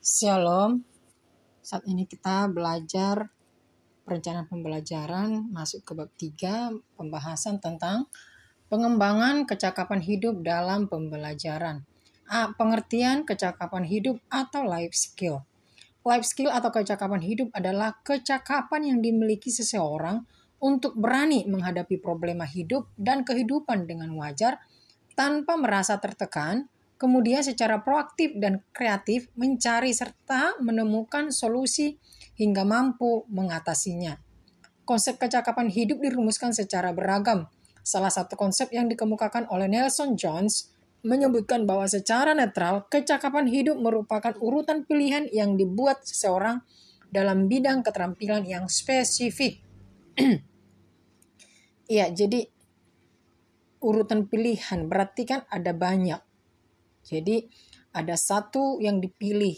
Shalom, saat ini kita belajar perencanaan pembelajaran masuk ke bab 3, pembahasan tentang pengembangan kecakapan hidup dalam pembelajaran. Pengertian kecakapan hidup atau life skill. Life skill atau kecakapan hidup adalah kecakapan yang dimiliki seseorang untuk berani menghadapi problema hidup dan kehidupan dengan wajar tanpa merasa tertekan, kemudian secara proaktif dan kreatif mencari serta menemukan solusi hingga mampu mengatasinya. Konsep kecakapan hidup dirumuskan secara beragam. Salah satu konsep yang dikemukakan oleh Nelson Jones menyebutkan bahwa secara netral, kecakapan hidup merupakan urutan pilihan yang dibuat seseorang dalam bidang keterampilan yang spesifik. Ya, jadi urutan pilihan berarti kan ada banyak. Jadi ada satu yang dipilih,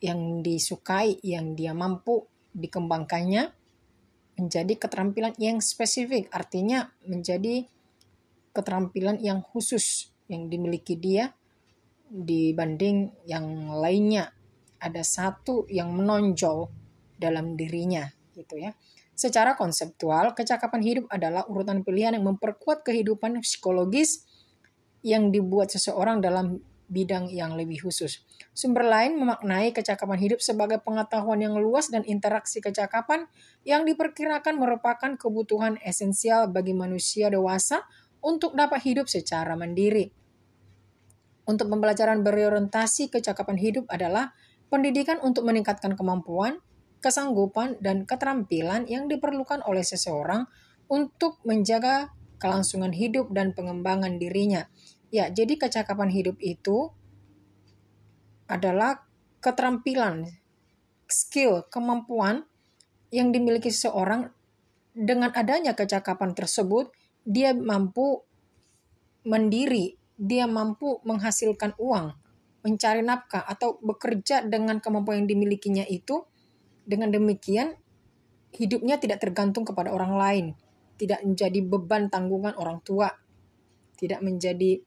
yang disukai, yang dia mampu dikembangkannya menjadi keterampilan yang spesifik. Artinya menjadi keterampilan yang khusus yang dimiliki dia dibanding yang lainnya. Ada satu yang menonjol dalam dirinya gitu ya. Secara konseptual, kecakapan hidup adalah urutan pilihan yang memperkuat kehidupan psikologis yang dibuat seseorang dalam bidang yang lebih khusus. Sumber lain memaknai kecakapan hidup sebagai pengetahuan yang luas dan interaksi kecakapan yang diperkirakan merupakan kebutuhan esensial bagi manusia dewasa untuk dapat hidup secara mandiri. Untuk pembelajaran berorientasi kecakapan hidup adalah pendidikan untuk meningkatkan kemampuan, kesanggupan, dan keterampilan yang diperlukan oleh seseorang untuk menjaga kelangsungan hidup dan pengembangan dirinya. Ya, jadi kecakapan hidup itu adalah keterampilan, skill, kemampuan yang dimiliki seseorang. Dengan adanya kecakapan tersebut, dia mampu mandiri, dia mampu menghasilkan uang, mencari nafkah, atau bekerja dengan kemampuan yang dimilikinya itu. Dengan demikian, hidupnya tidak tergantung kepada orang lain, tidak menjadi beban tanggungan orang tua, tidak menjadi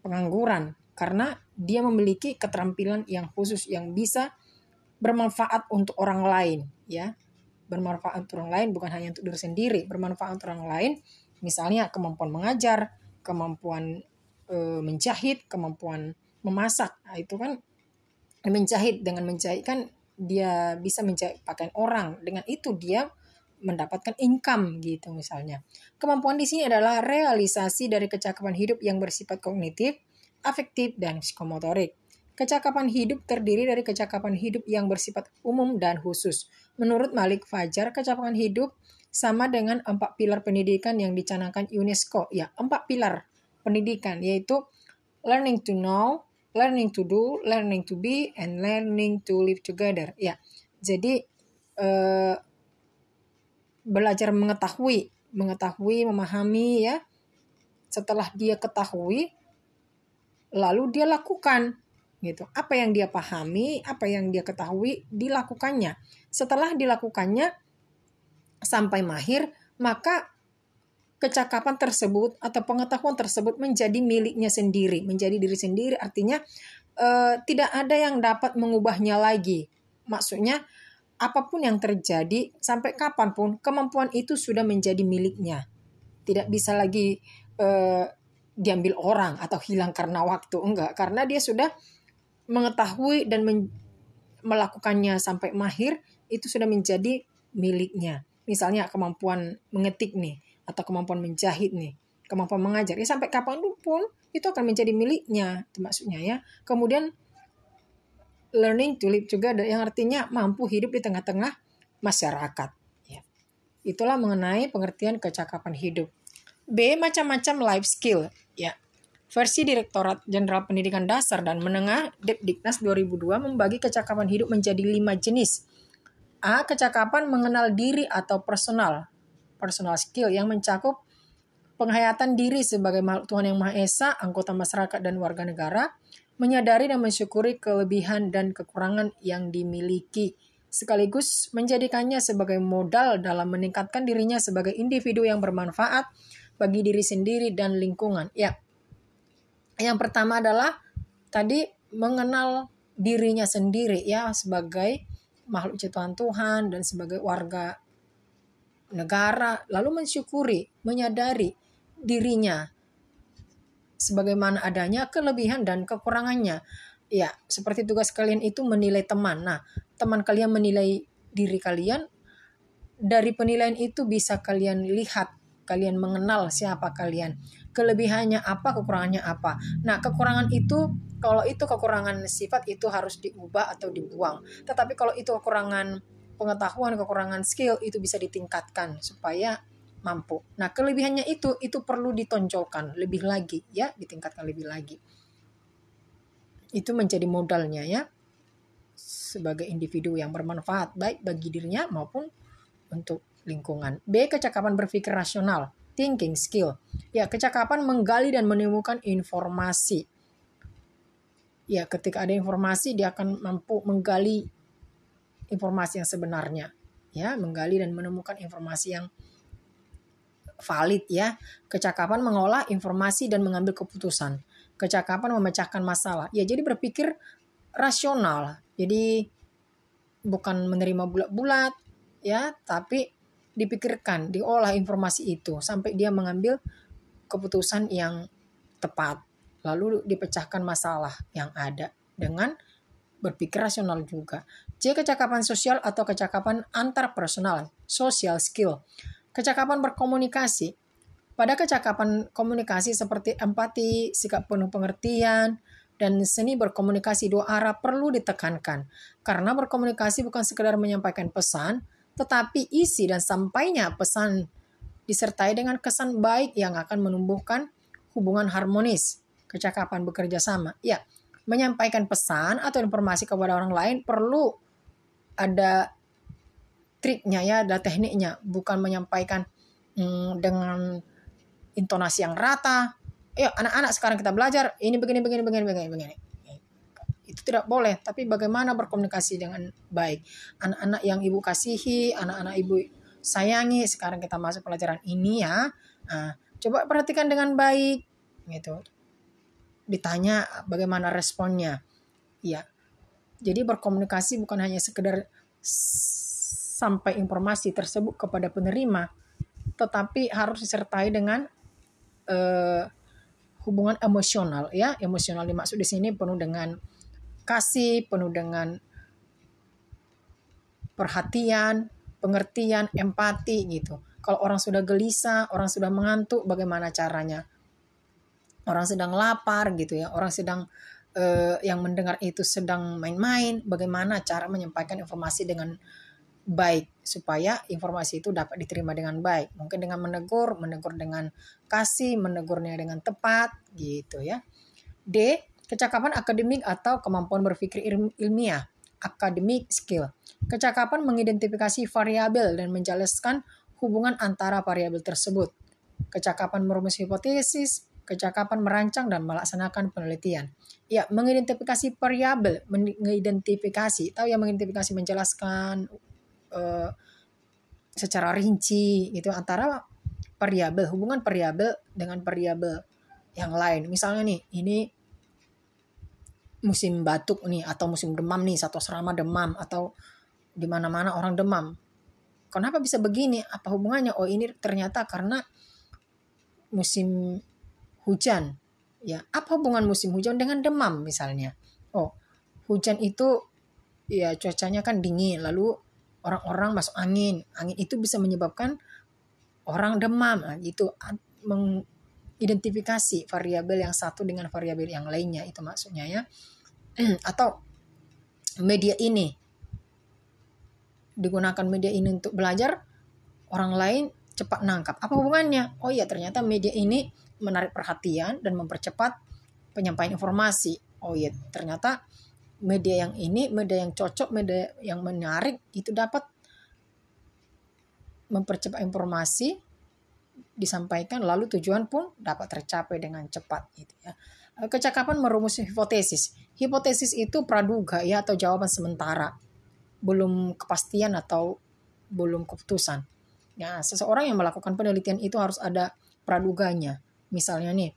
pengangguran, karena dia memiliki keterampilan yang khusus yang bisa bermanfaat untuk orang lain, ya. Bermanfaat untuk orang lain bukan hanya untuk diri sendiri, bermanfaat untuk orang lain, misalnya kemampuan mengajar, kemampuan menjahit, kemampuan memasak. Nah, itu kan menjahit, dengan menjahit kan dia bisa menjahit pakaian orang, dengan itu dia mendapatkan income gitu misalnya. Kemampuan di sini adalah realisasi dari kecakapan hidup yang bersifat kognitif, afektif, dan psikomotorik. Kecakapan hidup terdiri dari kecakapan hidup yang bersifat umum dan khusus. Menurut Malik Fajar, kecakapan hidup sama dengan 4 pilar pendidikan yang dicanangkan UNESCO. Ya, 4 pilar pendidikan, yaitu learning to know, learning to do, learning to be, and learning to live together. Ya, jadi belajar mengetahui, memahami ya. Setelah dia ketahui, lalu dia lakukan gitu. Apa yang dia pahami, apa yang dia ketahui, dilakukannya. Setelah dilakukannya sampai mahir, maka kecakapan tersebut atau pengetahuan tersebut menjadi miliknya sendiri, menjadi diri sendiri. Artinya tidak ada yang dapat mengubahnya lagi. Maksudnya apapun yang terjadi, sampai kapanpun, kemampuan itu sudah menjadi miliknya. Tidak bisa lagi diambil orang atau hilang karena waktu. Enggak, karena dia sudah mengetahui dan melakukannya sampai mahir, itu sudah menjadi miliknya. Misalnya kemampuan mengetik nih, atau kemampuan menjahit nih, kemampuan mengajar. Ya sampai kapanpun itu akan menjadi miliknya, itu maksudnya ya. Kemudian learning to live juga, yang artinya mampu hidup di tengah-tengah masyarakat. Ya. Itulah mengenai pengertian kecakapan hidup. B. Macam-macam life skill. Ya. Versi Direktorat Jenderal Pendidikan Dasar dan Menengah Depdiknas 2002 membagi kecakapan hidup menjadi 5 jenis. A. Kecakapan mengenal diri atau personal skill yang mencakup penghayatan diri sebagai makhluk Tuhan Yang Maha Esa, anggota masyarakat dan warga negara, menyadari dan mensyukuri kelebihan dan kekurangan yang dimiliki, sekaligus menjadikannya sebagai modal dalam meningkatkan dirinya sebagai individu yang bermanfaat bagi diri sendiri dan lingkungan. Ya, Yang pertama adalah tadi mengenal dirinya sendiri ya sebagai makhluk ciptaan Tuhan dan sebagai warga negara, lalu mensyukuri, menyadari dirinya sebagaimana adanya, kelebihan dan kekurangannya. Ya, seperti tugas kalian itu menilai teman. Nah, teman kalian menilai diri kalian, dari penilaian itu bisa kalian lihat, kalian mengenal siapa kalian. Kelebihannya apa, kekurangannya apa. Nah, kekurangan itu, kalau itu kekurangan sifat itu harus diubah atau dibuang. Tetapi kalau itu kekurangan pengetahuan, kekurangan skill, itu bisa ditingkatkan supaya mampu. Nah, kelebihannya itu perlu ditonjolkan lebih lagi ya, ditingkatkan lebih lagi. Itu menjadi modalnya ya, sebagai individu yang bermanfaat baik bagi dirinya maupun untuk lingkungan. B. Kecakapan berpikir rasional, thinking skill. Ya, kecakapan menggali dan menemukan informasi. Ya, ketika ada informasi dia akan mampu menggali informasi yang sebenarnya. Ya, menggali dan menemukan informasi yang valid ya. Kecakapan mengolah informasi dan mengambil keputusan. Kecakapan memecahkan masalah. Ya, jadi berpikir rasional. Jadi bukan menerima bulat-bulat ya, tapi dipikirkan, diolah informasi itu sampai dia mengambil keputusan yang tepat. Lalu dipecahkan masalah yang ada dengan berpikir rasional juga. C. Kecakapan sosial atau kecakapan antarpersonal, social skill. Kecakapan berkomunikasi. Pada kecakapan komunikasi seperti empati, sikap penuh pengertian, dan seni berkomunikasi dua arah perlu ditekankan. Karena berkomunikasi bukan sekedar menyampaikan pesan, tetapi isi dan sampainya pesan disertai dengan kesan baik yang akan menumbuhkan hubungan harmonis. Kecakapan bekerja sama. Ya, menyampaikan pesan atau informasi kepada orang lain perlu ada triknya ya, ada tekniknya. Bukan menyampaikan dengan intonasi yang rata. Anak-anak sekarang kita belajar, ini begini. Itu tidak boleh, tapi bagaimana berkomunikasi dengan baik. Anak-anak yang ibu kasihi, anak-anak ibu sayangi, sekarang kita masuk pelajaran ini ya. Coba perhatikan dengan baik gitu. Ditanya bagaimana responnya. Ya. Jadi berkomunikasi bukan hanya sekedar sampai informasi tersebut kepada penerima, tetapi harus disertai dengan hubungan emosional ya. Emosional dimaksud di sini penuh dengan kasih, penuh dengan perhatian, pengertian, empati gitu. Kalau orang sudah gelisah, orang sudah mengantuk, bagaimana caranya? Orang sedang lapar gitu ya, orang sedang yang mendengar itu sedang main-main, bagaimana cara menyampaikan informasi dengan baik supaya informasi itu dapat diterima dengan baik. Mungkin dengan menegur dengan kasih, menegurnya dengan tepat gitu ya. D. Kecakapan akademik atau kemampuan berpikir ilmiah, academic skill. Kecakapan mengidentifikasi variabel dan menjelaskan hubungan antara variabel tersebut. Kecakapan merumus hipotesis, kecakapan merancang dan melaksanakan penelitian. Ya, mengidentifikasi variabel, tahu ya, mengidentifikasi, menjelaskan secara rinci gitu antara variabel, hubungan variabel dengan variabel yang lain. Misalnya nih, ini musim batuk nih atau musim demam nih, satu asrama demam atau di mana-mana orang demam. Kenapa bisa begini? Apa hubungannya? Oh, ini ternyata karena musim hujan. Ya, apa hubungan musim hujan dengan demam misalnya? Oh, hujan itu ya cuacanya kan dingin, lalu orang-orang masuk angin. Angin itu bisa menyebabkan orang demam. Nah, itu mengidentifikasi variabel yang satu dengan variabel yang lainnya, itu maksudnya ya. Atau media ini, digunakan media ini untuk belajar, orang lain cepat nangkap. Apa hubungannya? Oh iya, ternyata media ini menarik perhatian dan mempercepat penyampaian informasi. Oh iya, ternyata media yang ini, media yang cocok, media yang menarik itu dapat mempercepat informasi disampaikan, lalu tujuan pun dapat tercapai dengan cepat gitu ya. Kecakapan merumus hipotesis. Hipotesis itu praduga ya, atau jawaban sementara, belum kepastian atau belum keputusan. Ya, seseorang yang melakukan penelitian itu harus ada praduganya. Misalnya nih,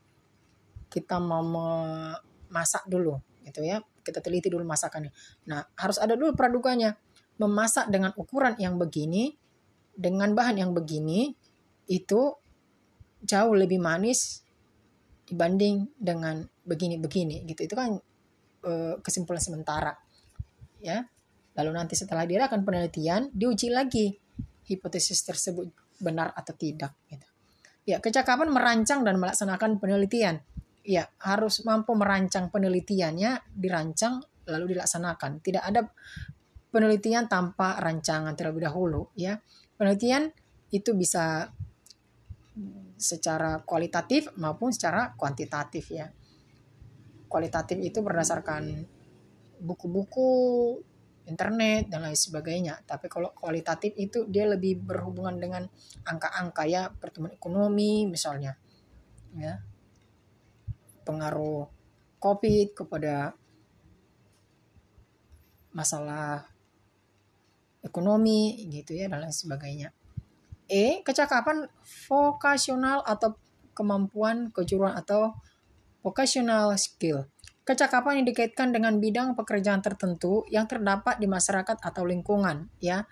kita mau memasak dulu gitu ya, kita teliti dulu masakannya. Nah, harus ada dulu praduganya. Memasak dengan ukuran yang begini, dengan bahan yang begini, itu jauh lebih manis dibanding dengan begini-begini gitu. Itu kan kesimpulan sementara ya. Lalu nanti setelah diadakan penelitian, diuji lagi hipotesis tersebut benar atau tidak gitu. Ya, kecakapan merancang dan melaksanakan penelitian. Ya, harus mampu merancang penelitiannya, dirancang lalu dilaksanakan. Tidak ada penelitian tanpa rancangan terlebih dahulu ya. Penelitian itu bisa secara kualitatif maupun secara kuantitatif ya. Kualitatif itu berdasarkan buku-buku, internet dan lain sebagainya. Tapi kalau kualitatif itu dia lebih berhubungan dengan angka-angka ya, pertumbuhan ekonomi misalnya. Ya. Pengaruh COVID kepada masalah ekonomi gitu ya dan lain sebagainya. Kecakapan vokasional atau kemampuan kejuruan atau vocational skill. Kecakapan yang dikaitkan dengan bidang pekerjaan tertentu yang terdapat di masyarakat atau lingkungan ya.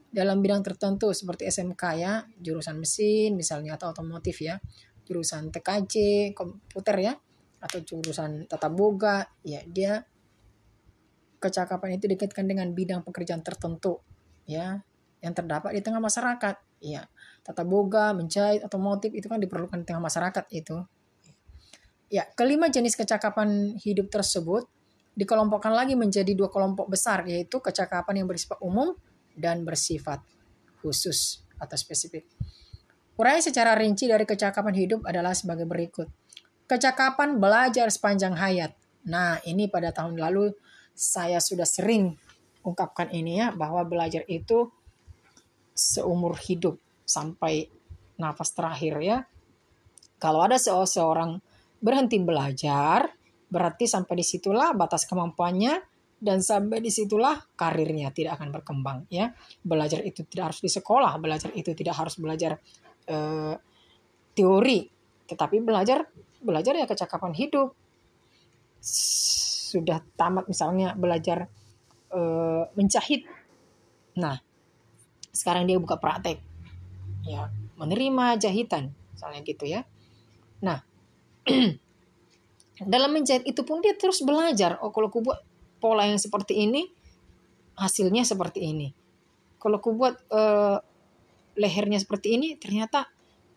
Dalam bidang tertentu seperti SMK ya, jurusan mesin misalnya atau otomotif ya, jurusan TKJ komputer ya, atau jurusan tata boga ya, dia kecakapan itu dikaitkan dengan bidang pekerjaan tertentu ya yang terdapat di tengah masyarakat ya. Tata boga, menjahit, otomotif itu kan diperlukan di tengah masyarakat itu. Ya, kelima jenis kecakapan hidup tersebut dikelompokkan lagi menjadi dua kelompok besar, yaitu kecakapan yang bersifat umum dan bersifat khusus atau spesifik. Uraian secara rinci dari kecakapan hidup adalah sebagai berikut. Kecakapan belajar sepanjang hayat. Nah, ini pada tahun lalu saya sudah sering ungkapkan ini ya, bahwa belajar itu seumur hidup sampai nafas terakhir ya. Kalau ada seorang berhenti belajar, berarti sampai disitulah batas kemampuannya dan sampai disitulah karirnya tidak akan berkembang ya. Belajar itu tidak harus di sekolah, belajar itu tidak harus belajar teori, tetapi belajar ya kecakapan hidup. Sudah tamat misalnya belajar menjahit, nah sekarang dia buka praktek ya, menerima jahitan misalnya gitu ya. Nah dalam menjahit itu pun dia terus belajar. Oh, kalau aku buat pola yang seperti ini, hasilnya seperti ini. Kalau aku buat lehernya seperti ini, ternyata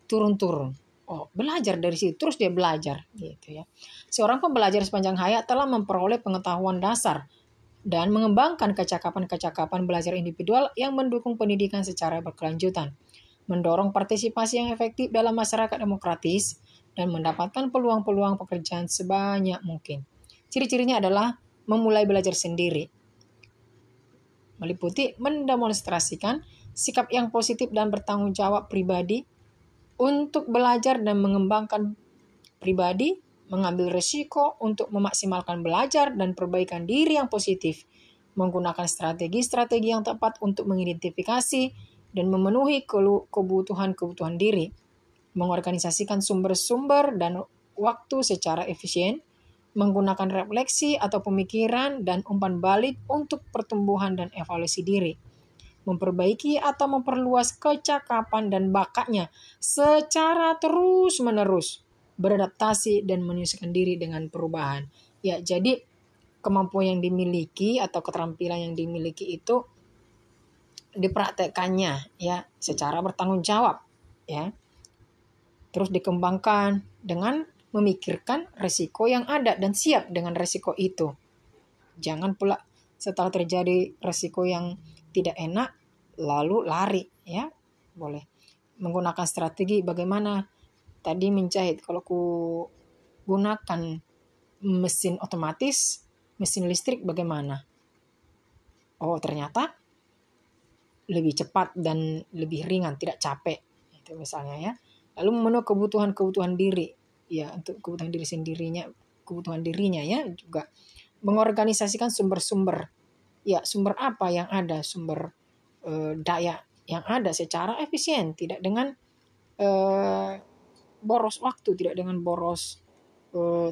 turun-turun. Oh, belajar dari situ. Terus dia belajar gitu ya. Seorang pembelajar sepanjang hayat telah memperoleh pengetahuan dasar dan mengembangkan kecakapan-kecakapan belajar individual yang mendukung pendidikan secara berkelanjutan, mendorong partisipasi yang efektif dalam masyarakat demokratis, dan mendapatkan peluang-peluang pekerjaan sebanyak mungkin. Ciri-cirinya adalah memulai belajar sendiri, meliputi mendemonstrasikan sikap yang positif dan bertanggung jawab pribadi untuk belajar dan mengembangkan pribadi, mengambil risiko untuk memaksimalkan belajar dan perbaikan diri yang positif, menggunakan strategi-strategi yang tepat untuk mengidentifikasi dan memenuhi kebutuhan-kebutuhan diri, mengorganisasikan sumber-sumber dan waktu secara efisien, menggunakan refleksi atau pemikiran dan umpan balik untuk pertumbuhan dan evaluasi diri, memperbaiki atau memperluas kecakapan dan bakatnya secara terus-menerus, beradaptasi dan menyesuaikan diri dengan perubahan. Ya, jadi kemampuan yang dimiliki atau keterampilan yang dimiliki itu dipraktekkannya ya secara bertanggung jawab ya. Terus dikembangkan dengan memikirkan resiko yang ada dan siap dengan resiko itu. Jangan pula setelah terjadi resiko yang tidak enak lalu lari ya. Boleh menggunakan strategi bagaimana tadi menjahit. Kalau ku gunakan mesin otomatis, mesin listrik bagaimana? Oh, ternyata lebih cepat dan lebih ringan, tidak capek. Itu misalnya ya. Lalu memenuhi kebutuhan diri ya, untuk kebutuhan diri sendirinya, kebutuhan dirinya ya, juga mengorganisasikan sumber-sumber ya, sumber apa yang ada, sumber daya yang ada secara efisien, tidak dengan boros waktu, tidak dengan boros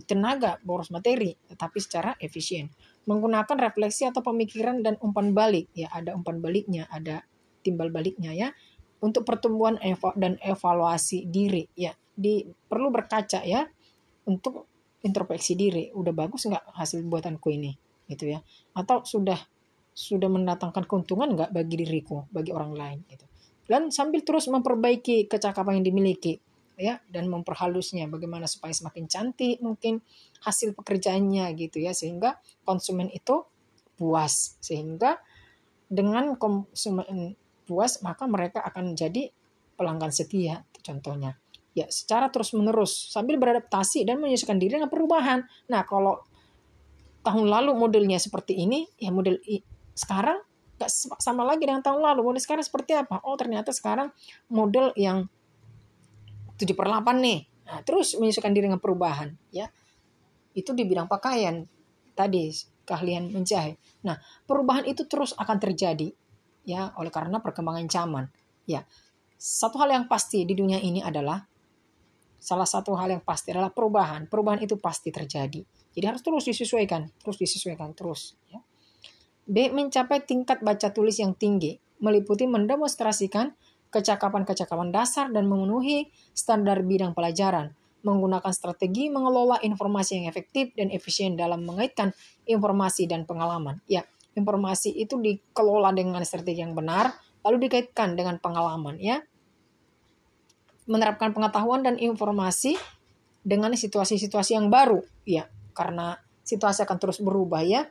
tenaga, boros materi, tetapi secara efisien. Menggunakan refleksi atau pemikiran dan umpan balik. Ya, ada umpan baliknya, ada timbal baliknya ya. Untuk pertumbuhan dan evaluasi diri ya. Perlu berkaca ya untuk introspeksi diri. Udah bagus nggak hasil buatanku ini gitu ya. Atau sudah mendatangkan keuntungan nggak bagi diriku, bagi orang lain gitu. Dan sambil terus memperbaiki kecakapan yang dimiliki ya, dan memperhalusnya bagaimana supaya semakin cantik mungkin hasil pekerjaannya gitu ya, sehingga konsumen itu puas. Sehingga dengan konsumen puas maka mereka akan jadi pelanggan setia contohnya. Ya, secara terus-menerus sambil beradaptasi dan menyesuaikan diri dengan perubahan. Nah, kalau tahun lalu modelnya seperti ini, ya model sekarang gak sama lagi dengan tahun lalu. Model sekarang seperti apa? Oh, ternyata sekarang model yang 7/8 nih. Nah, terus menyesuaikan diri dengan perubahan ya. Itu di bidang pakaian tadi, keahlian menjahit. Nah, perubahan itu terus akan terjadi ya oleh karena perkembangan zaman. Ya. Satu hal yang pasti di dunia ini adalah perubahan. Perubahan itu pasti terjadi. Jadi harus terus disesuaikan terus ya. B. Mencapai tingkat baca tulis yang tinggi, meliputi mendemonstrasikan kecakapan-kecakapan dasar dan memenuhi standar bidang pelajaran, menggunakan strategi mengelola informasi yang efektif dan efisien dalam mengaitkan informasi dan pengalaman. Ya, informasi itu dikelola dengan strategi yang benar, lalu dikaitkan dengan pengalaman ya. Menerapkan pengetahuan dan informasi dengan situasi-situasi yang baru ya, karena situasi akan terus berubah ya.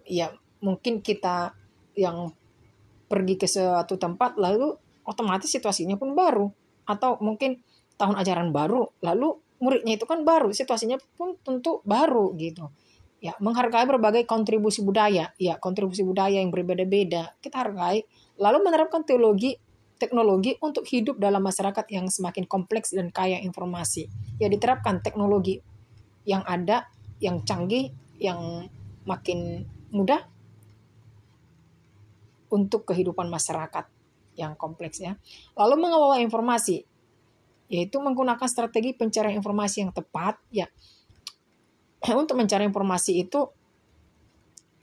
Ya, mungkin kita yang pergi ke suatu tempat lalu otomatis situasinya pun baru, atau mungkin tahun ajaran baru lalu muridnya itu kan baru, situasinya pun tentu baru gitu. Ya, menghargai berbagai kontribusi budaya, ya kontribusi budaya yang berbeda-beda kita hargai, lalu menerapkan teknologi untuk hidup dalam masyarakat yang semakin kompleks dan kaya informasi. Ya, diterapkan teknologi yang ada, yang canggih, yang makin mudah untuk kehidupan masyarakat yang kompleks ya. Lalu mengelola informasi, yaitu menggunakan strategi pencarian informasi yang tepat ya. Untuk mencari informasi itu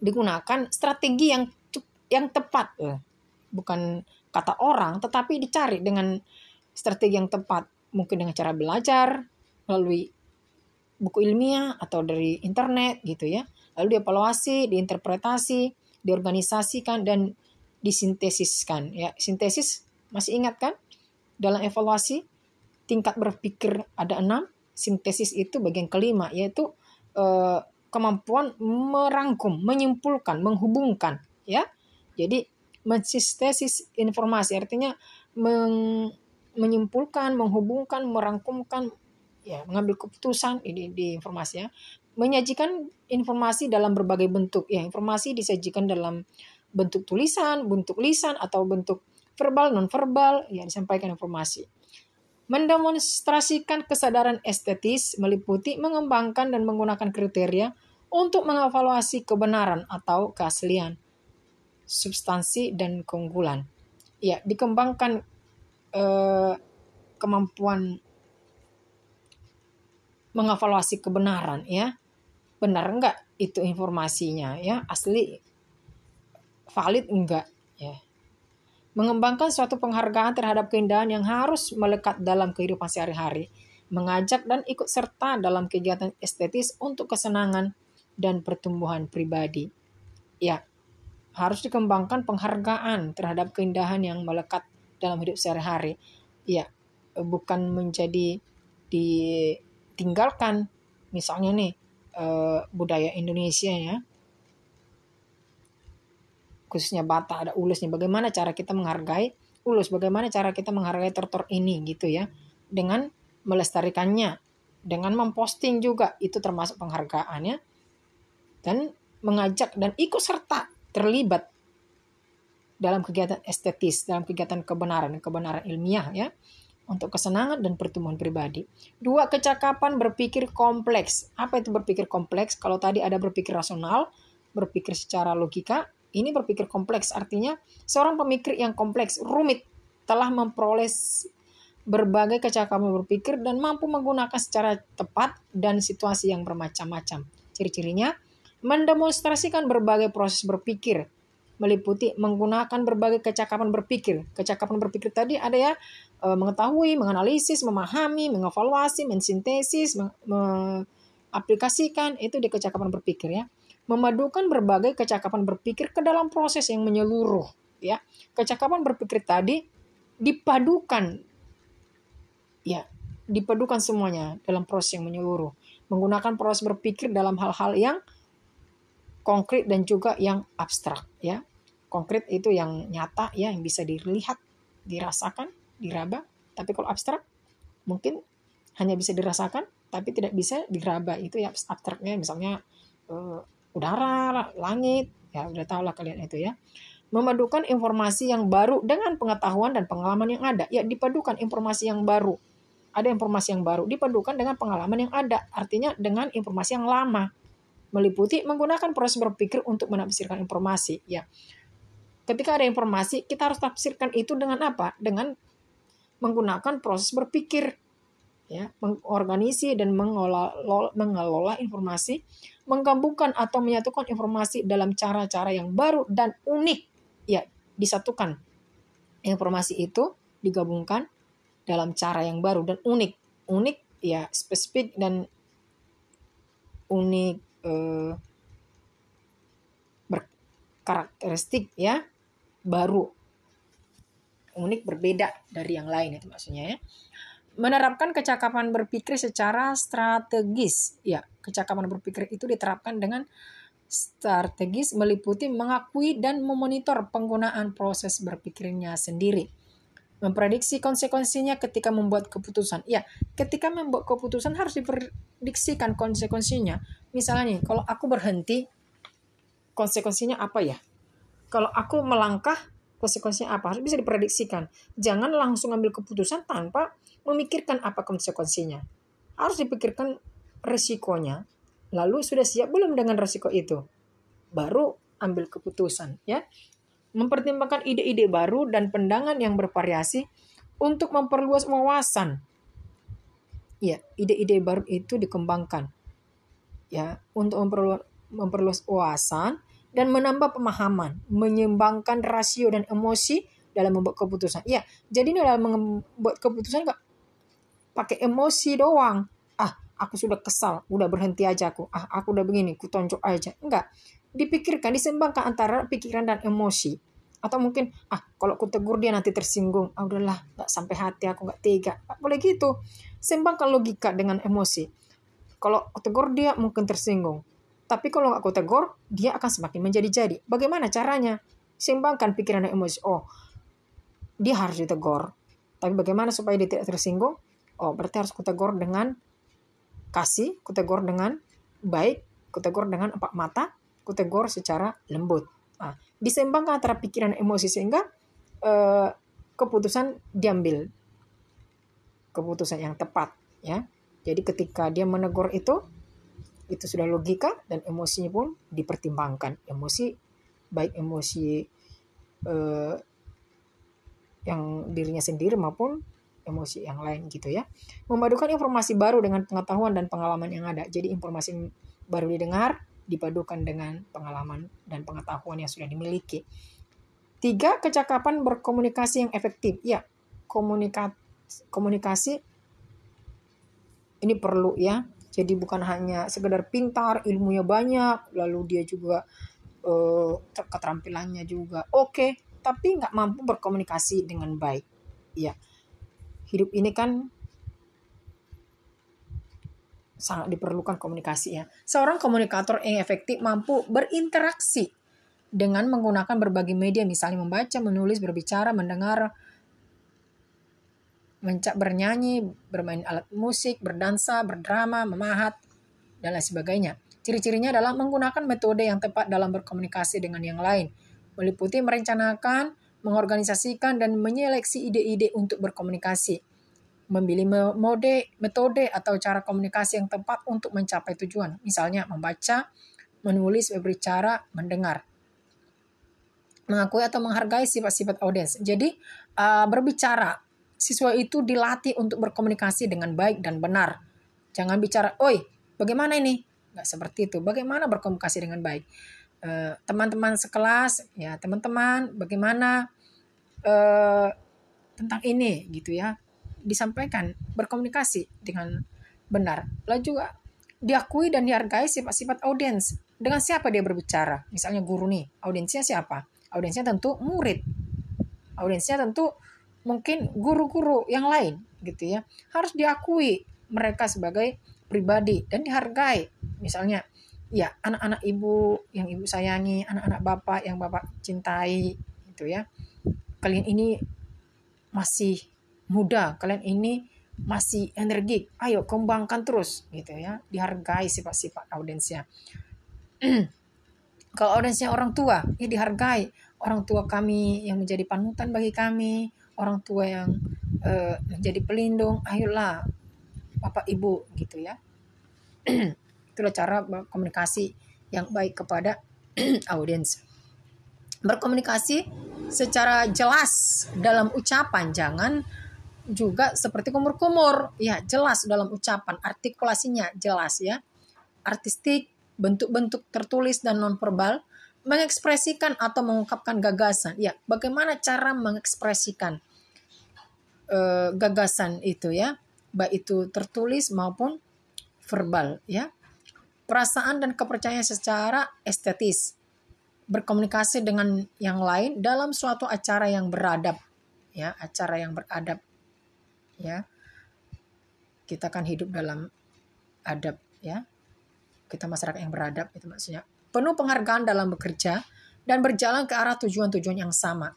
digunakan strategi yang tepat, bukan kata orang, tetapi dicari dengan strategi yang tepat, mungkin dengan cara belajar melalui buku ilmiah atau dari internet gitu ya. Lalu dievaluasi, diinterpretasi, diorganisasikan dan disintesiskan ya. Sintesis masih ingat kan? Dalam evaluasi tingkat berpikir ada 6, sintesis itu bagian kelima, yaitu kemampuan merangkum, menyimpulkan, menghubungkan ya. Jadi mensintesis informasi artinya menyimpulkan, menghubungkan, merangkumkan ya, mengambil keputusan di informasi ya. Menyajikan informasi dalam berbagai bentuk ya. Informasi disajikan dalam bentuk tulisan, bentuk lisan atau bentuk verbal, non verbal ya, disampaikan informasi. Mendemonstrasikan kesadaran estetis meliputi mengembangkan dan menggunakan kriteria untuk mengevaluasi kebenaran atau keaslian, substansi dan keunggulan. Ya, dikembangkan kemampuan mengevaluasi kebenaran ya. Benar enggak itu informasinya ya, asli, valid enggak ya. Mengembangkan suatu penghargaan terhadap keindahan yang harus melekat dalam kehidupan sehari-hari, mengajak dan ikut serta dalam kegiatan estetis untuk kesenangan dan pertumbuhan pribadi. Ya, harus dikembangkan penghargaan terhadap keindahan yang melekat dalam hidup sehari-hari. Ya, bukan menjadi ditinggalkan. Misalnya nih, budaya Indonesia ya, khususnya Batak ada ulusnya. Bagaimana cara kita menghargai ulus? Bagaimana cara kita menghargai tortor ini gitu ya? Dengan melestarikannya, dengan memposting juga itu termasuk penghargaannya, dan mengajak dan ikut serta terlibat dalam kegiatan estetis, dalam kegiatan kebenaran ilmiah ya, untuk kesenangan dan pertumbuhan pribadi. 2, kecakapan berpikir kompleks. Apa itu berpikir kompleks? Kalau tadi ada berpikir rasional, berpikir secara logika, ini berpikir kompleks artinya seorang pemikir yang kompleks, rumit, telah memperoleh berbagai kecakapan berpikir dan mampu menggunakan secara tepat dan situasi yang bermacam-macam. Ciri-cirinya, mendemonstrasikan berbagai proses berpikir, meliputi menggunakan berbagai kecakapan berpikir. Kecakapan berpikir tadi ada ya, mengetahui, menganalisis, memahami, mengevaluasi, mensintesis, mengaplikasikan, itu di kecakapan berpikir ya. Memadukan berbagai kecakapan berpikir ke dalam proses yang menyeluruh ya. Kecakapan berpikir tadi dipadukan ya, dipadukan semuanya dalam proses yang menyeluruh. Menggunakan proses berpikir dalam hal-hal yang konkret dan juga yang abstrak ya. Konkret itu yang nyata ya, yang bisa dilihat, dirasakan, diraba. Tapi kalau abstrak mungkin hanya bisa dirasakan tapi tidak bisa diraba. Itu ya abstraknya, misalnya udara, langit, ya udah tahu lah kalian itu ya. Memadukan informasi yang baru dengan pengetahuan dan pengalaman yang ada. Ya, dipadukan informasi yang baru. Ada informasi yang baru dipadukan dengan pengalaman yang ada. Artinya dengan informasi yang lama. Meliputi menggunakan proses berpikir untuk menafsirkan informasi. Ya, ketika ada informasi, kita harus tafsirkan itu dengan apa? Dengan menggunakan proses berpikir. Ya, mengorganisasi dan mengelola informasi, menggabungkan atau menyatukan informasi dalam cara-cara yang baru dan unik. Ya, disatukan. Informasi itu digabungkan dalam cara yang baru dan unik. Unik ya, spesifik dan unik, berkarakteristik ya, baru. Unik, berbeda dari yang lain, itu maksudnya ya. Menerapkan kecakapan berpikir secara strategis. Ya, kecakapan berpikir itu diterapkan dengan strategis, meliputi mengakui dan memonitor penggunaan proses berpikirnya sendiri. Memprediksi konsekuensinya ketika membuat keputusan. Ya, ketika membuat keputusan harus diprediksikan konsekuensinya. Misalnya nih, kalau aku berhenti, konsekuensinya apa ya? Kalau aku melangkah, konsekuensinya apa? Harus bisa diprediksikan. Jangan langsung ambil keputusan tanpa memikirkan apa konsekuensinya. Harus dipikirkan resikonya. Lalu sudah siap belum dengan resiko itu? Baru ambil keputusan ya. Mempertimbangkan ide-ide baru dan pandangan yang bervariasi untuk memperluas wawasan. Ya, ide-ide baru itu dikembangkan ya untuk memperluas wawasan dan menambah pemahaman, menyeimbangkan rasio dan emosi dalam membuat keputusan. Ya, jadi dalam membuat keputusan enggak pakai emosi doang. Aku sudah kesal, udah berhenti aja aku. Aku udah begini, ku tonjok aja. Enggak. Dipikirkan, diseimbangkan antara pikiran dan emosi. Atau mungkin, kalau ku tegur dia nanti tersinggung. Udahlah, enggak sampai hati, aku enggak tega. Enggak boleh gitu. Seimbangkan logika dengan emosi. Kalau ku tegur dia mungkin tersinggung. Tapi kalau enggak ku tegur, dia akan semakin menjadi-jadi. Bagaimana caranya? Seimbangkan pikiran dan emosi. Dia harus ditegur. Tapi bagaimana supaya dia tidak tersinggung? Berarti harus ku tegur dengan kasih, kutegur dengan baik, kutegur dengan empat mata, kutegur secara lembut. Diseimbangkan antara pikiran dan emosi sehingga keputusan diambil, keputusan yang tepat ya. Jadi ketika dia menegur itu sudah logika dan emosinya pun dipertimbangkan. Emosi baik emosi yang dirinya sendiri maupun emosi yang lain gitu ya. Memadukan informasi baru dengan pengetahuan dan pengalaman yang ada. Jadi informasi baru didengar dipadukan dengan pengalaman dan pengetahuan yang sudah dimiliki. 3, kecakapan berkomunikasi yang efektif. Ya, komunikasi ini perlu ya. Jadi bukan hanya sekedar pintar, ilmunya banyak, lalu dia juga keterampilannya juga oke, tapi nggak mampu berkomunikasi dengan baik. Ya. Hidup ini kan sangat diperlukan komunikasi ya. Seorang komunikator yang efektif mampu berinteraksi dengan menggunakan berbagai media, misalnya membaca, menulis, berbicara, mendengar, bernyanyi, bermain alat musik, berdansa, berdrama, memahat, dan lain sebagainya. Ciri-cirinya adalah menggunakan metode yang tepat dalam berkomunikasi dengan yang lain, meliputi merencanakan, mengorganisasikan, dan menyeleksi ide-ide untuk berkomunikasi. Memilih metode atau cara komunikasi yang tepat untuk mencapai tujuan. Misalnya membaca, menulis, berbicara, mendengar. Mengakui atau menghargai sifat-sifat audiens. Jadi berbicara siswa itu dilatih untuk berkomunikasi dengan baik dan benar. Jangan bicara, oi, bagaimana ini? Nggak seperti itu. Bagaimana berkomunikasi dengan baik? Teman-teman sekelas, ya teman-teman, bagaimana tentang ini gitu ya, disampaikan, berkomunikasi dengan benar. Lalu juga diakui dan dihargai sifat-sifat audiens. Dengan siapa dia berbicara? Misalnya guru nih, audiensnya siapa? Audiensnya tentu murid. Audiensnya tentu mungkin guru-guru yang lain gitu ya. Harus diakui mereka sebagai pribadi dan dihargai. Misalnya ya anak-anak ibu yang ibu sayangi, anak-anak bapak yang bapak cintai gitu ya. Kalian ini masih muda, kalian ini masih energik, ayo kembangkan terus gitu ya. Dihargai sifat-sifat audiensnya. Kalau audiensnya orang tua, ya dihargai. Orang tua kami yang menjadi panutan bagi kami, orang tua yang menjadi pelindung, ayolah bapak ibu gitu ya. Itulah cara berkomunikasi yang baik kepada audiens. Berkomunikasi secara jelas dalam ucapan, jangan juga seperti kumur-kumur. Ya, jelas dalam ucapan, artikulasinya jelas ya. Artistik, bentuk-bentuk tertulis dan nonverbal, mengekspresikan atau mengungkapkan gagasan. Ya, bagaimana cara mengekspresikan gagasan itu ya, baik itu tertulis maupun verbal ya. Perasaan dan kepercayaan secara estetis, berkomunikasi dengan yang lain dalam suatu acara yang beradab ya, acara yang beradab ya. Kita kan hidup dalam adab ya, kita masyarakat yang beradab, itu maksudnya penuh penghargaan dalam bekerja dan berjalan ke arah tujuan-tujuan yang sama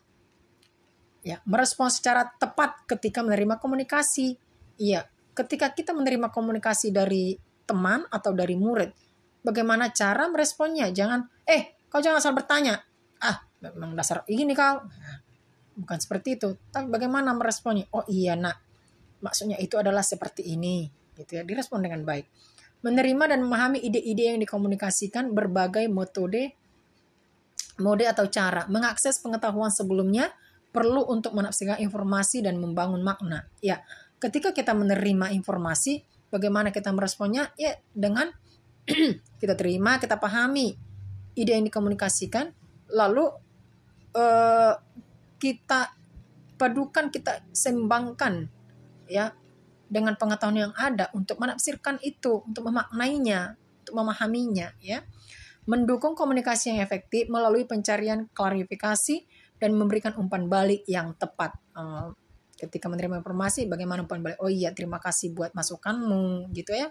ya. Merespons secara tepat ketika menerima komunikasi. Iya, ketika kita menerima komunikasi dari teman atau dari murid, bagaimana cara meresponnya? Jangan, kau jangan asal bertanya. Memang dasar ini kau. Nah, bukan seperti itu. Tapi bagaimana meresponnya? Oh iya nak, maksudnya itu adalah seperti ini. Gitu ya, direspon dengan baik. Menerima dan memahami ide-ide yang dikomunikasikan, berbagai mode atau cara. Mengakses pengetahuan sebelumnya perlu untuk menafsirkan informasi dan membangun makna. Ya, ketika kita menerima informasi, bagaimana kita meresponnya? Ya, dengan kita terima, kita pahami ide yang dikomunikasikan, lalu kita padukan, kita seimbangkan ya dengan pengetahuan yang ada untuk menafsirkan itu, untuk memaknainya, untuk memahaminya ya. Mendukung komunikasi yang efektif melalui pencarian klarifikasi dan memberikan umpan balik yang tepat. Ketika menerima informasi, bagaimana umpan balik? Oh iya, terima kasih buat masukanmu gitu ya.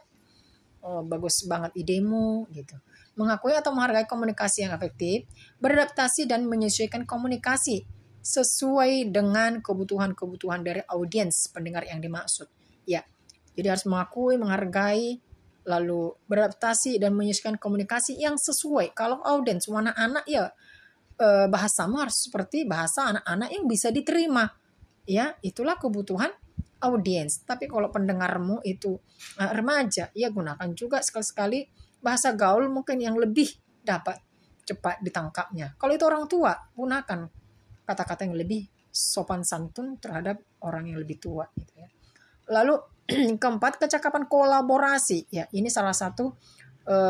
Oh, bagus banget idemu gitu. Mengakui atau menghargai komunikasi yang efektif, beradaptasi dan menyesuaikan komunikasi sesuai dengan kebutuhan-kebutuhan dari audiens pendengar yang dimaksud. Ya, jadi harus mengakui, menghargai, lalu beradaptasi dan menyesuaikan komunikasi yang sesuai. Kalau audiens anak-anak ya bahasamu harus seperti bahasa anak-anak yang bisa diterima. Ya, itulah kebutuhan audiens. Tapi kalau pendengarmu itu remaja, ya gunakan juga sekali-sekali bahasa gaul mungkin yang lebih dapat cepat ditangkapnya. Kalau itu orang tua, gunakan kata-kata yang lebih sopan santun terhadap orang yang lebih tua gitu ya. Lalu keempat, kecakapan kolaborasi. Ya, ini salah satu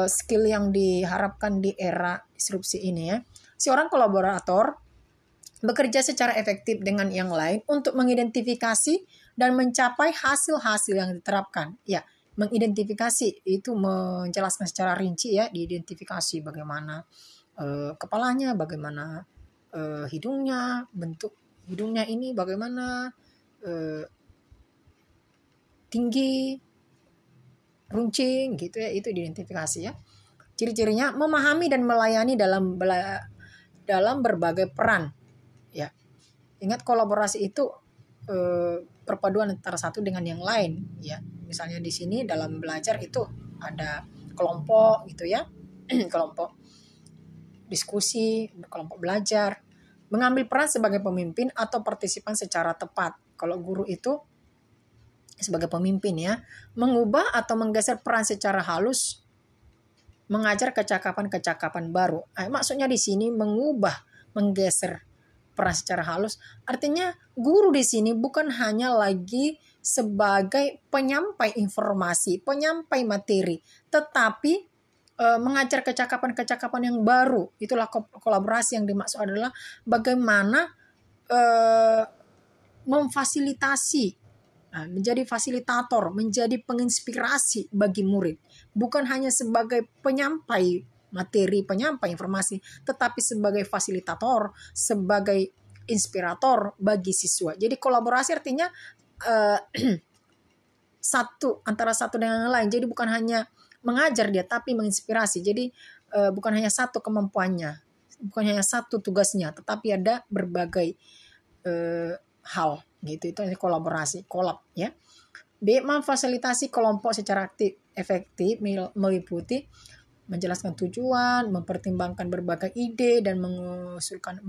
skill yang diharapkan di era disrupsi ini ya. Si orang kolaborator bekerja secara efektif dengan yang lain untuk mengidentifikasi dan mencapai hasil-hasil yang diterapkan. Ya, mengidentifikasi itu menjelaskan secara rinci ya, diidentifikasi bagaimana kepalanya, bagaimana hidungnya, bentuk hidungnya ini bagaimana, tinggi, runcing gitu ya, itu diidentifikasi ya. Ciri-cirinya memahami dan melayani dalam berbagai peran. Ya, ingat kolaborasi itu perpaduan antara satu dengan yang lain. Ya, misalnya di sini dalam belajar itu ada kelompok gitu ya, kelompok diskusi, kelompok belajar, mengambil peran sebagai pemimpin atau partisipan secara tepat. Kalau guru itu sebagai pemimpin ya, mengubah atau menggeser peran secara halus, mengajar kecakapan-kecakapan baru. Maksudnya di sini mengubah, menggeser peran secara halus. Artinya guru di sini bukan hanya lagi sebagai penyampai informasi, penyampai materi, tetapi mengajar kecakapan-kecakapan yang baru. Itulah kolaborasi yang dimaksud adalah bagaimana memfasilitasi, menjadi fasilitator, menjadi penginspirasi bagi murid. Bukan hanya sebagai penyampai materi, penyampai informasi, tetapi sebagai fasilitator, sebagai inspirator bagi siswa. Jadi kolaborasi artinya antara satu dengan yang lain. Jadi bukan hanya mengajar dia, tapi menginspirasi. Jadi bukan hanya satu kemampuannya, bukan hanya satu tugasnya, tetapi ada berbagai hal gitu. Itu kolaborasi, kolab ya. B. Memfasilitasi kelompok secara efektif meliputi menjelaskan tujuan, mempertimbangkan berbagai ide dan mengusulkan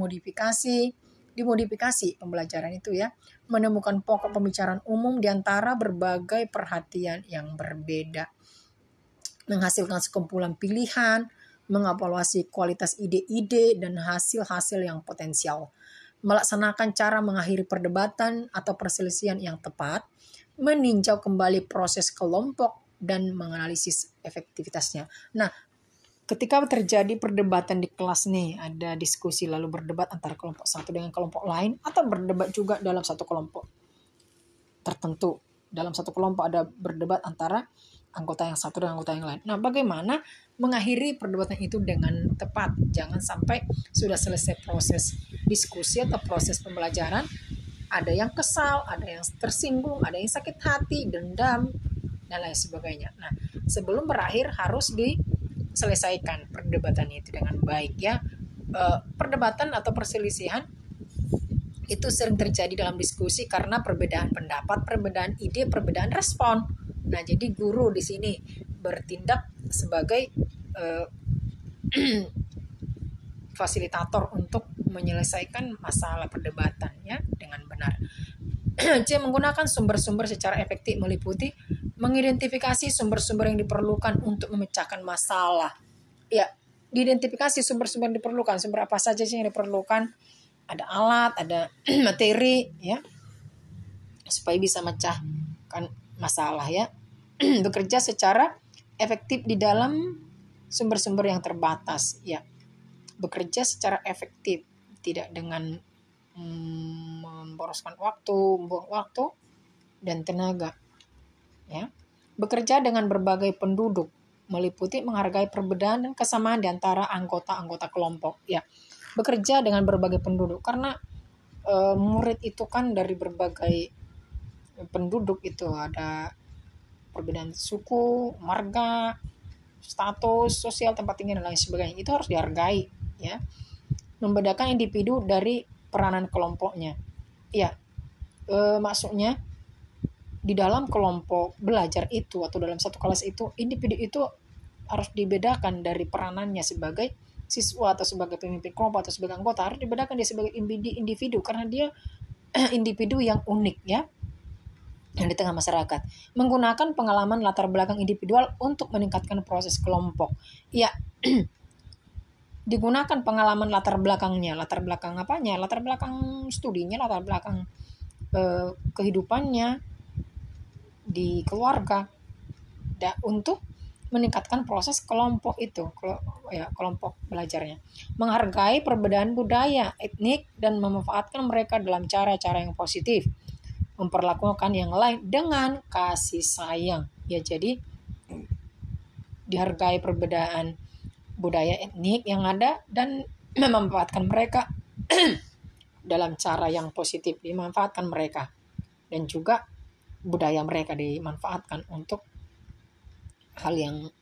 dimodifikasi pembelajaran itu ya, menemukan pokok pembicaraan umum di antara berbagai perhatian yang berbeda, menghasilkan sekumpulan pilihan, mengevaluasi kualitas ide-ide dan hasil-hasil yang potensial, melaksanakan cara mengakhiri perdebatan atau perselisihan yang tepat, meninjau kembali proses kelompok dan menganalisis efektivitasnya. Nah, ketika terjadi perdebatan di kelas nih, ada diskusi lalu berdebat antara kelompok satu dengan kelompok lain, atau berdebat juga dalam satu kelompok tertentu. Dalam satu kelompok ada berdebat antara anggota yang satu dengan anggota yang lain. Nah, bagaimana mengakhiri perdebatan itu dengan tepat? Jangan sampai sudah selesai proses diskusi atau proses pembelajaran, ada yang kesal, ada yang tersinggung, ada yang sakit hati, dendam, dan lain sebagainya. Nah, sebelum berakhir harus diselesaikan perdebatan itu dengan baik ya. Perdebatan atau perselisihan itu sering terjadi dalam diskusi karena perbedaan pendapat, perbedaan ide, perbedaan respon. Nah, jadi guru di sini bertindak sebagai fasilitator untuk menyelesaikan masalah perdebatan ya dengan benar. C. Menggunakan sumber-sumber secara efektif meliputi mengidentifikasi sumber-sumber yang diperlukan untuk memecahkan masalah. Ya, diidentifikasi sumber-sumber yang diperlukan, sumber apa saja sih yang diperlukan? Ada alat, ada materi ya, supaya bisa mecahkan masalah ya. Bekerja secara efektif di dalam sumber-sumber yang terbatas ya. Bekerja secara efektif, tidak dengan memboroskan membuang waktu dan tenaga ya. Bekerja dengan berbagai penduduk meliputi menghargai perbedaan dan kesamaan di antara anggota-anggota kelompok ya. Bekerja dengan berbagai penduduk karena murid itu kan dari berbagai penduduk, itu ada perbedaan suku, marga, status sosial, tempat tinggal dan lain sebagainya. Itu harus dihargai ya. Membedakan individu dari peranan kelompoknya ya. Maksudnya di dalam kelompok belajar itu atau dalam satu kelas itu, individu itu harus dibedakan dari peranannya sebagai siswa atau sebagai pemimpin kelompok atau sebagai anggota. Harus dibedakan dia sebagai individu karena dia individu yang unik ya, yang di tengah masyarakat. Menggunakan pengalaman latar belakang individual untuk meningkatkan proses kelompok ya. Digunakan pengalaman latar belakangnya, latar belakang apanya, latar belakang studinya, latar belakang kehidupannya di keluarga untuk meningkatkan proses kelompok itu ya, kelompok belajarnya. Menghargai perbedaan budaya, etnik, dan memanfaatkan mereka dalam cara-cara yang positif. Memperlakukan yang lain dengan kasih sayang ya. Jadi dihargai perbedaan budaya, etnik yang ada dan memanfaatkan mereka dalam cara yang positif, dimanfaatkan mereka, dan juga budaya mereka dimanfaatkan untuk hal yang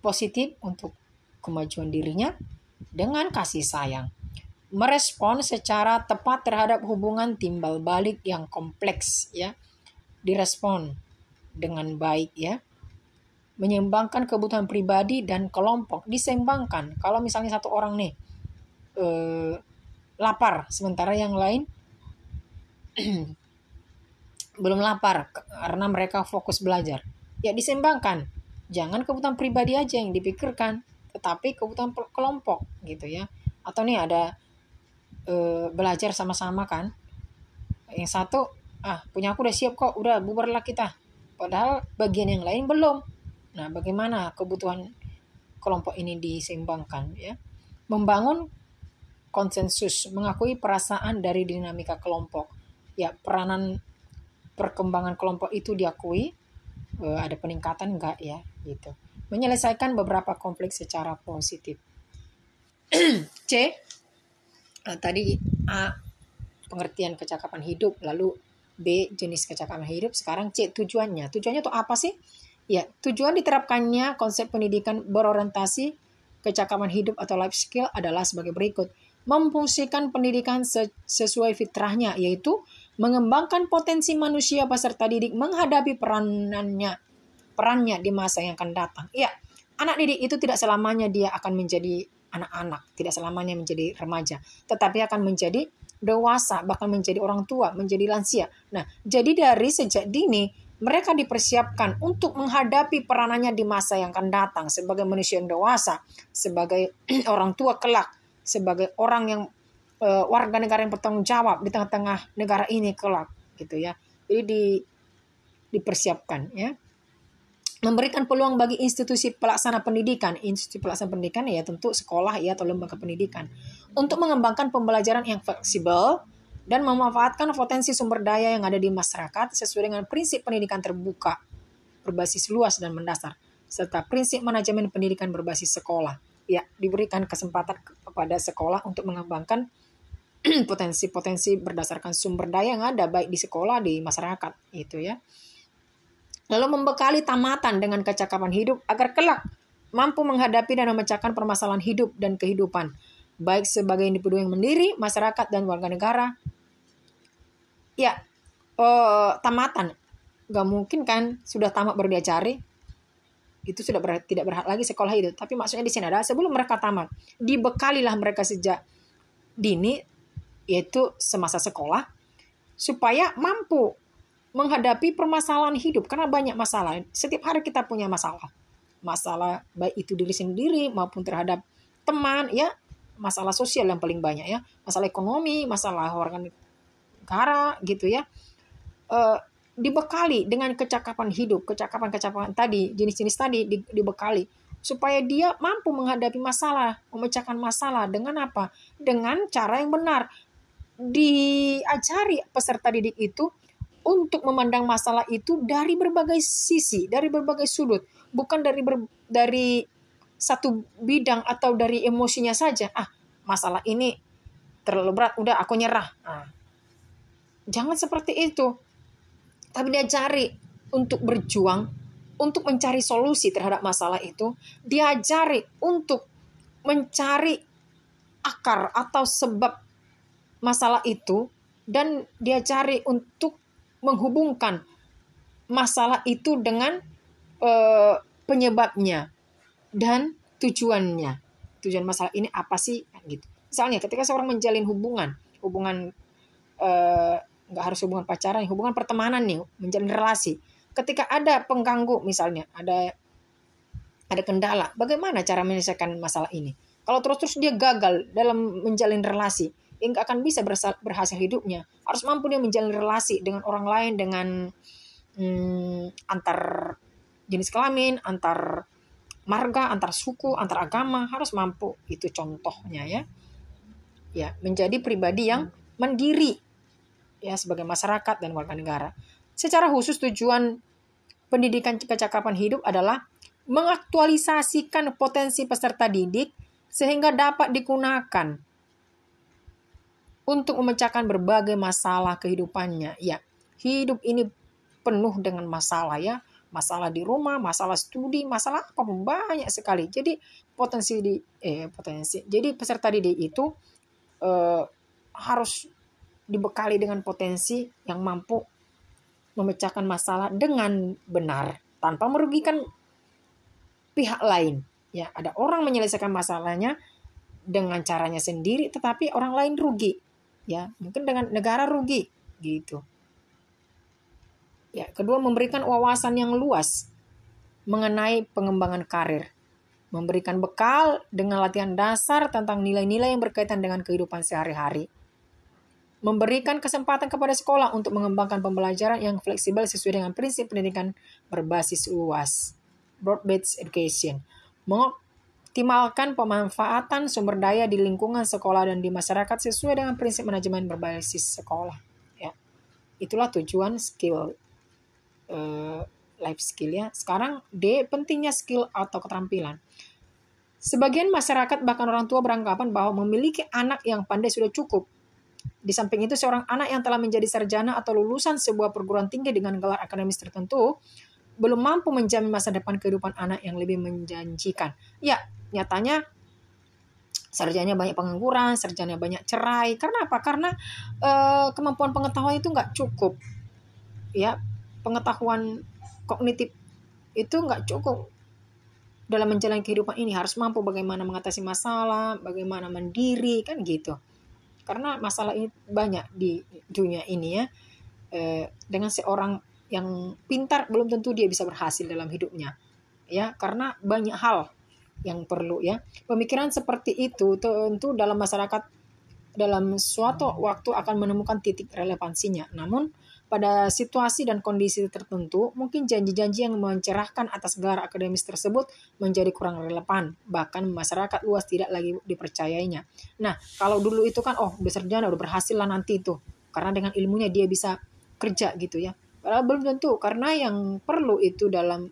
positif untuk kemajuan dirinya dengan kasih sayang. Merespon secara tepat terhadap hubungan timbal balik yang kompleks ya. Direspon dengan baik ya. Menyeimbangkan kebutuhan pribadi dan kelompok, diseimbangkan. Kalau misalnya satu orang nih lapar sementara yang lain belum lapar karena mereka fokus belajar, ya diseimbangkan. Jangan kebutuhan pribadi aja yang dipikirkan, tetapi kebutuhan kelompok gitu ya. Atau nih ada belajar sama-sama kan. Yang satu, punya aku udah siap kok, udah bubarlah kita. Padahal bagian yang lain belum. Nah, bagaimana kebutuhan kelompok ini diseimbangkan ya? Membangun konsensus, mengakui perasaan dari dinamika kelompok. Ya, peranan perkembangan kelompok itu diakui, ada peningkatan enggak ya gitu. Menyelesaikan beberapa konflik secara positif. C, tadi A, pengertian kecakapan hidup, lalu B, jenis kecakapan hidup. Sekarang C, tujuannya. Tujuannya itu apa sih? Ya, tujuan diterapkannya konsep pendidikan berorientasi kecakapan hidup atau life skill adalah sebagai berikut. Memfungsikan pendidikan sesuai fitrahnya, yaitu mengembangkan potensi manusia peserta didik menghadapi perannya di masa yang akan datang. Ya, anak didik itu tidak selamanya dia akan menjadi anak-anak, tidak selamanya menjadi remaja, tetapi akan menjadi dewasa, bahkan menjadi orang tua, menjadi lansia. Nah, jadi dari sejak dini mereka dipersiapkan untuk menghadapi peranannya di masa yang akan datang sebagai manusia yang dewasa, sebagai orang tua kelak, sebagai orang yang warga negara yang bertanggung jawab di tengah-tengah negara ini kelak, gitu ya. Jadi dipersiapkan ya. Memberikan peluang bagi institusi pelaksana pendidikan. Institusi pelaksana pendidikan ya tentu sekolah ya atau lembaga pendidikan untuk mengembangkan pembelajaran yang fleksibel dan memanfaatkan potensi sumber daya yang ada di masyarakat sesuai dengan prinsip pendidikan terbuka berbasis luas dan mendasar serta prinsip manajemen pendidikan berbasis sekolah. Ya, diberikan kesempatan kepada sekolah untuk mengembangkan potensi-potensi berdasarkan sumber daya yang ada baik di sekolah di masyarakat itu ya. Lalu membekali tamatan dengan kecakapan hidup agar kelak mampu menghadapi dan memecahkan permasalahan hidup dan kehidupan, baik sebagai individu yang mandiri, masyarakat, dan warga negara. Ya, tamatan. Gak mungkin kan sudah tamat baru dia cari. Itu sudah tidak berhak lagi sekolah itu. Tapi maksudnya di sini adalah sebelum mereka tamat, dibekalilah mereka sejak dini, yaitu semasa sekolah, supaya mampu menghadapi permasalahan hidup, karena banyak masalah. Setiap hari kita punya masalah baik itu diri sendiri maupun terhadap teman ya, masalah sosial yang paling banyak ya, masalah ekonomi, masalah warga negara gitu ya. Dibekali dengan kecakapan hidup, kecakapan tadi, jenis-jenis tadi dibekali supaya dia mampu menghadapi masalah, memecahkan masalah dengan apa? Dengan cara yang benar. Diajari peserta didik itu untuk memandang masalah itu dari berbagai sisi, dari berbagai sudut, bukan dari satu bidang atau dari emosinya saja. Masalah ini terlalu berat, udah aku nyerah. Jangan seperti itu. Tapi dia cari untuk berjuang, untuk mencari solusi terhadap masalah itu. Dia cari untuk mencari akar atau sebab masalah itu, dan dia cari untuk menghubungkan masalah itu dengan penyebabnya dan tujuannya. Tujuan masalah ini apa sih? Gitu. Misalnya ketika seorang menjalin hubungan nggak harus hubungan pacaran, hubungan pertemanan nih, menjalin relasi. Ketika ada pengganggu misalnya, ada kendala, bagaimana cara menyelesaikan masalah ini? Kalau terus dia gagal dalam menjalin relasi, nggak akan bisa berhasil hidupnya. Harus mampu dia menjalin relasi dengan orang lain, dengan antar jenis kelamin, antar marga, antar suku, antar agama, harus mampu. Itu contohnya ya. Ya, menjadi pribadi yang mandiri ya sebagai masyarakat dan warga negara. Secara khusus tujuan pendidikan kecakapan hidup adalah mengaktualisasikan potensi peserta didik sehingga dapat digunakan untuk memecahkan berbagai masalah kehidupannya. Ya, hidup ini penuh dengan masalah ya. Masalah di rumah, masalah studi, masalah apa banyak sekali. Jadi Jadi peserta didik itu harus dibekali dengan potensi yang mampu memecahkan masalah dengan benar tanpa merugikan pihak lain. Ya, ada orang menyelesaikan masalahnya dengan caranya sendiri, tetapi orang lain rugi. Ya, mungkin dengan negara rugi gitu. Ya, kedua, memberikan wawasan yang luas mengenai pengembangan karir. Memberikan bekal dengan latihan dasar tentang nilai-nilai yang berkaitan dengan kehidupan sehari-hari. memberikan kesempatan kepada sekolah untuk mengembangkan pembelajaran yang fleksibel sesuai dengan prinsip pendidikan berbasis luas, broad-based education, mengoptimalkan pemanfaatan sumber daya di lingkungan sekolah dan di masyarakat sesuai dengan prinsip manajemen berbasis sekolah. Ya, itulah tujuan skill, life skill ya. Sekarang D, pentingnya skill atau keterampilan. Sebagian masyarakat bahkan orang tua beranggapan bahwa memiliki anak yang pandai sudah cukup. Di samping itu, seorang anak yang telah menjadi sarjana atau lulusan sebuah perguruan tinggi dengan gelar akademis tertentu belum mampu menjamin masa depan kehidupan anak yang lebih menjanjikan. Ya, nyatanya sarjana banyak pengangguran, sarjana banyak cerai. Karena apa? Karena kemampuan pengetahuan itu nggak cukup. Ya, pengetahuan kognitif itu nggak cukup dalam menjalani kehidupan ini. Harus mampu bagaimana mengatasi masalah, bagaimana mandiri, kan gitu. Karena masalah ini banyak di dunia ini ya. Dengan seorang yang pintar belum tentu dia bisa berhasil dalam hidupnya. Ya, karena banyak hal yang perlu ya. Pemikiran seperti itu tentu dalam masyarakat dalam suatu waktu akan menemukan titik relevansinya. Namun pada situasi dan kondisi tertentu, mungkin janji-janji yang mencerahkan atas gelar akademis tersebut menjadi kurang relevan. Bahkan masyarakat luas tidak lagi dipercayainya. Nah, kalau dulu itu kan, udah sarjana, udah berhasil lah nanti itu. Karena dengan ilmunya dia bisa kerja gitu ya. Padahal belum tentu, karena yang perlu itu dalam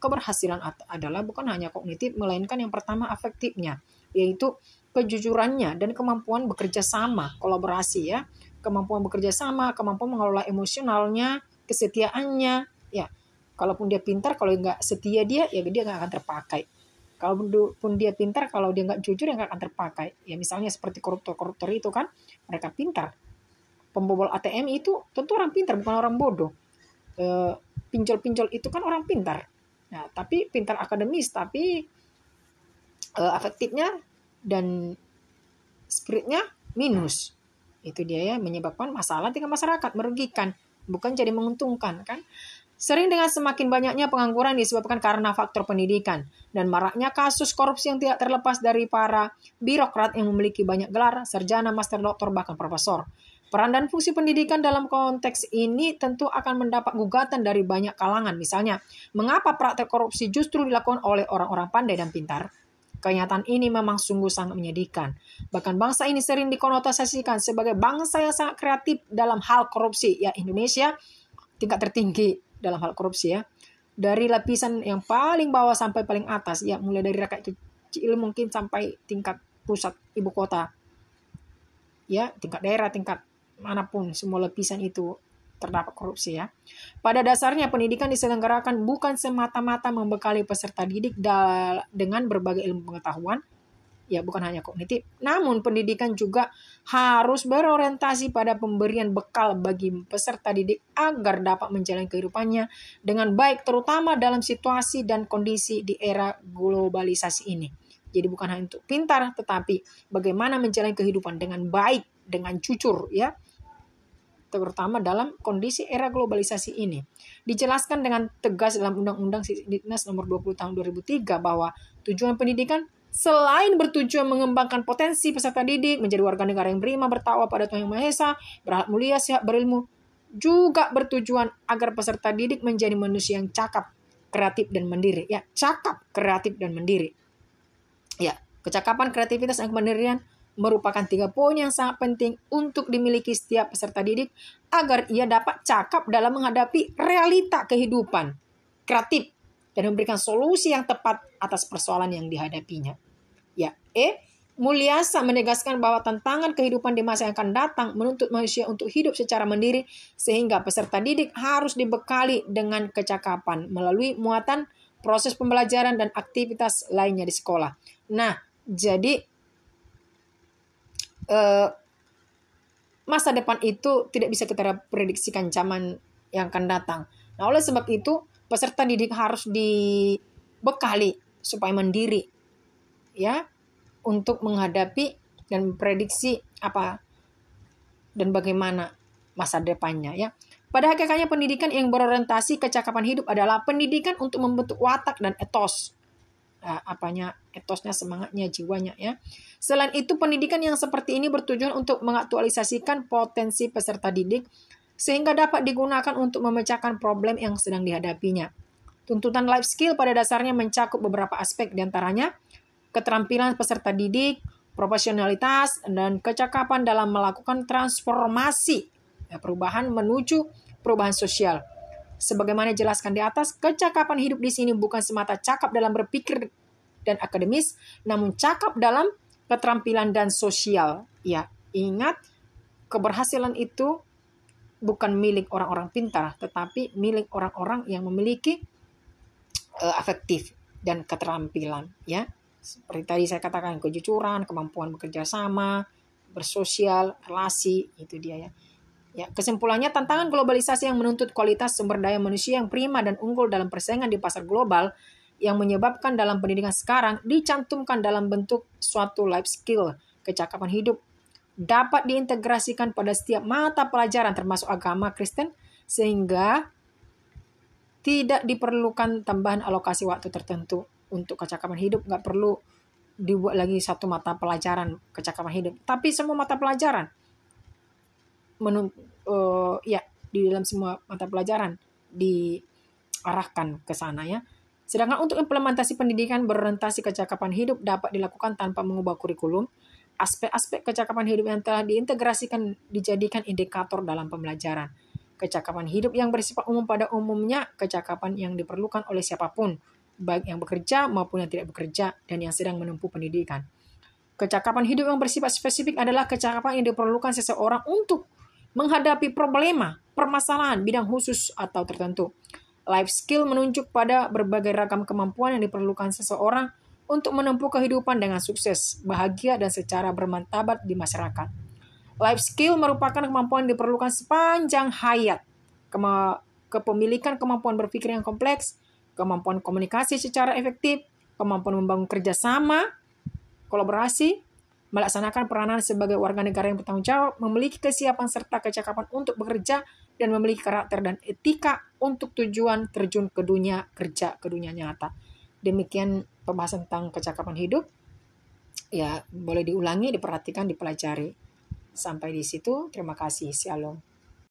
keberhasilan adalah bukan hanya kognitif, melainkan yang pertama afektifnya, yaitu kejujurannya dan kemampuan bekerja sama, kolaborasi ya. Kemampuan bekerja sama, kemampuan mengelola emosionalnya, kesetiaannya. Ya, kalaupun dia pintar, kalau nggak setia dia nggak akan terpakai. Kalaupun dia pintar, kalau dia nggak jujur, ya nggak akan terpakai. Ya misalnya seperti koruptor-koruptor itu kan, mereka pintar. Pembobol ATM itu tentu orang pintar, bukan orang bodoh. Pinjol-pinjol itu kan orang pintar. Nah, tapi pintar akademis, tapi afektifnya dan spiritnya minus. Itu dia ya, menyebabkan masalah tingkat masyarakat, merugikan, bukan jadi menguntungkan kan. Sering dengan semakin banyaknya pengangguran disebabkan karena faktor pendidikan dan maraknya kasus korupsi yang tidak terlepas dari para birokrat yang memiliki banyak gelar, sarjana, master, doktor, bahkan profesor. Peran dan fungsi pendidikan dalam konteks ini tentu akan mendapat gugatan dari banyak kalangan. Misalnya, mengapa praktek korupsi justru dilakukan oleh orang-orang pandai dan pintar? Kenyataan ini memang sungguh sangat menyedihkan. Bahkan bangsa ini sering dikonotasikan sebagai bangsa yang sangat kreatif dalam hal korupsi. Ya, Indonesia tingkat tertinggi dalam hal korupsi ya. Dari lapisan yang paling bawah sampai paling atas. Ya, mulai dari rakyat kecil mungkin sampai tingkat pusat ibu kota. Ya, tingkat daerah, tingkat manapun, semua lapisan itu terdapat korupsi ya. Pada dasarnya pendidikan diselenggarakan bukan semata-mata membekali peserta didik dengan berbagai ilmu pengetahuan, ya bukan hanya kognitif, namun pendidikan juga harus berorientasi pada pemberian bekal bagi peserta didik agar dapat menjalani kehidupannya dengan baik, terutama dalam situasi dan kondisi di era globalisasi ini. Jadi bukan hanya untuk pintar, tetapi bagaimana menjalani kehidupan dengan baik, dengan jujur ya, terutama dalam kondisi era globalisasi ini. Dijelaskan dengan tegas dalam Undang-Undang Diknas nomor 20 tahun 2003 bahwa tujuan pendidikan selain bertujuan mengembangkan potensi peserta didik menjadi warga negara yang beriman, bertakwa pada Tuhan Yang Maha Esa, berakhlak mulia, sehat, berilmu, juga bertujuan agar peserta didik menjadi manusia yang cakap, kreatif dan mandiri. Ya, cakap, kreatif dan mandiri. Ya, kecakapan, kreativitas dan kemandirian merupakan 3 poin yang sangat penting untuk dimiliki setiap peserta didik agar ia dapat cakap dalam menghadapi realita kehidupan, kreatif, dan memberikan solusi yang tepat atas persoalan yang dihadapinya. Ya, Mulyasa menegaskan bahwa tantangan kehidupan di masa yang akan datang menuntut manusia untuk hidup secara mandiri, sehingga peserta didik harus dibekali dengan kecakapan melalui muatan proses pembelajaran dan aktivitas lainnya di sekolah. Nah, jadi masa depan itu tidak bisa kita prediksikan zaman yang akan datang. Nah, oleh sebab itu peserta didik harus dibekali supaya mandiri ya, untuk menghadapi dan memprediksi apa dan bagaimana masa depannya ya. Pada hakikatnya pendidikan yang berorientasi kecakapan hidup adalah pendidikan untuk membentuk watak dan etos. etosnya, semangatnya, jiwanya ya. Selain itu, pendidikan yang seperti ini bertujuan untuk mengaktualisasikan potensi peserta didik sehingga dapat digunakan untuk memecahkan problem yang sedang dihadapinya. Tuntutan life skill pada dasarnya mencakup beberapa aspek, diantaranya keterampilan peserta didik, profesionalitas, dan kecakapan dalam melakukan transformasi perubahan menuju perubahan sosial. Sebagaimana dijelaskan di atas, kecakapan hidup di sini bukan semata cakap dalam berpikir dan akademis, namun cakap dalam keterampilan dan sosial. Ya, ingat, keberhasilan itu bukan milik orang-orang pintar, tetapi milik orang-orang yang memiliki afektif dan keterampilan. Ya, seperti tadi saya katakan, kejujuran, kemampuan bekerja sama, bersosial, relasi, itu dia ya. Ya, kesimpulannya, tantangan globalisasi yang menuntut kualitas sumber daya manusia yang prima dan unggul dalam persaingan di pasar global yang menyebabkan dalam pendidikan sekarang dicantumkan dalam bentuk suatu life skill, kecakapan hidup, dapat diintegrasikan pada setiap mata pelajaran termasuk agama Kristen sehingga tidak diperlukan tambahan alokasi waktu tertentu untuk kecakapan hidup. Nggak perlu dibuat lagi satu mata pelajaran kecakapan hidup, tapi semua mata pelajaran di dalam semua mata pelajaran diarahkan ke sana ya. Sedangkan untuk implementasi pendidikan berorientasi kecakapan hidup dapat dilakukan tanpa mengubah kurikulum. Aspek-aspek kecakapan hidup yang telah diintegrasikan dijadikan indikator dalam pembelajaran. Kecakapan hidup yang bersifat umum pada umumnya kecakapan yang diperlukan oleh siapapun, baik yang bekerja maupun yang tidak bekerja dan yang sedang menempuh pendidikan. Kecakapan hidup yang bersifat spesifik adalah kecakapan yang diperlukan seseorang untuk menghadapi problema, permasalahan, bidang khusus atau tertentu. Life skill menunjuk pada berbagai ragam kemampuan yang diperlukan seseorang untuk menempuh kehidupan dengan sukses, bahagia, dan secara bermartabat di masyarakat. Life skill merupakan kemampuan yang diperlukan sepanjang hayat. Kepemilikan kemampuan berpikir yang kompleks, kemampuan komunikasi secara efektif, kemampuan membangun kerjasama, kolaborasi, melaksanakan peranan sebagai warga negara yang bertanggung jawab, memiliki kesiapan serta kecakapan untuk bekerja, dan memiliki karakter dan etika untuk tujuan terjun ke dunia kerja, ke dunia nyata. Demikian pembahasan tentang kecakapan hidup. Ya, boleh diulangi, diperhatikan, dipelajari. Sampai di situ, terima kasih. Shalom.